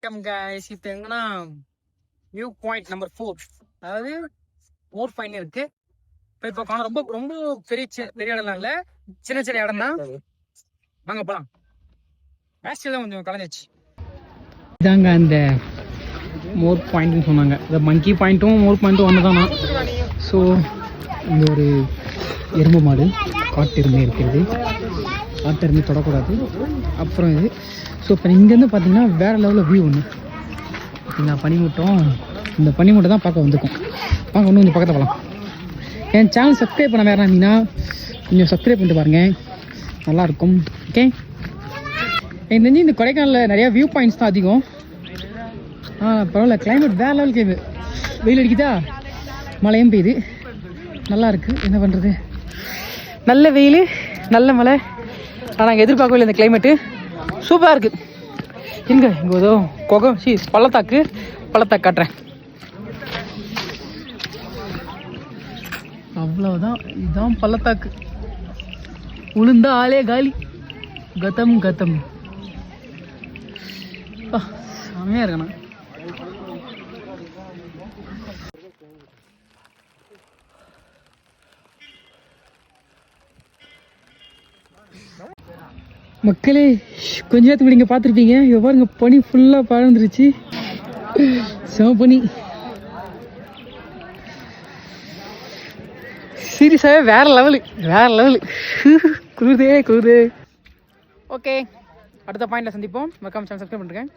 வணக்கம் guys. இப்போ எங்கன்னா வியூ பாயிண்ட் நம்பர் 4, அதாவது மோர் பாயிண்ட் இருக்கு. இப்போ காண ரொம்ப ரொம்ப பெரிய இடம்லாம் இல்லை, சின்ன சின்ன இடம் தான். வாங்க போகலாம். மேட்ச்ல தான் கொஞ்சம் கலந்துச்சு. இதாங்க அந்த மோர் பாயிண்ட்னு சொன்னாங்க. இந்த மங்கி பாயிண்ட்டும் மோர் பாயிண்ட்டும் ஒன்று தானா. ஸோ இங்கே ஒரு எறும்பு மாடு, காட்டு எருமை இருக்கிறது. காட்டு எருமை தொடக்கூடாது. அப்புறம் இது ஸோ இப்போ இங்கேருந்து பார்த்தீங்கன்னா வேறு லெவலில் வியூ ஒன்று. இந்த பனிமூட்டம் தான் பார்க்க வந்துருக்கோம். வாங்க ஒன்று கொஞ்சம் பக்கத்தில் போகலாம். என் சேனல் சப்ஸ்கிரைப் பண்ண வேறு இருந்தீங்கன்னா கொஞ்சம் சப்ஸ்கிரைப் பண்ணிட்டு பாருங்கள், நல்லாயிருக்கும். ஓகே, எனக்கு தெரிஞ்சு இந்த கொடைக்கானலில் நிறையா வியூ பாயிண்ட்ஸ் தான் அதிகம். பரவாயில்ல, கிளைமேட் வேறு லெவலுக்கு இது. வெயில் அடிக்குதா, மழையும் பெய்யுது, நல்லா இருக்குது. என்ன பண்ணுறது, நல்ல வெயில் நல்ல மழை. ஆனால் எதிர்பார்க்கவே இல்லை இந்த கிளைமேட்டு. சூப்பராக இருக்குது. இங்கே ஏதோ பள்ளத்தாக்கு காட்டுறேன். அவ்வளோதான், இதுதான் பள்ளத்தாக்கு. உளுந்தா ஆளே காலி. கதம் செமையாக இருக்கண்ணா. மக்களே, கொஞ்ச நேரத்துக்கு நீங்கள் பார்த்துருப்பீங்க, எவ்வாறுங்க பனி ஃபுல்லாக பறந்துருச்சு. செம பனி, சீரியஸாகவே வேறு லெவலு. குளிருதே. ஓகே, அடுத்த பாயிண்டில் சந்திப்போம். மறக்காம சேனல் சப்ஸ்கிரைப் பண்ணுறேன்.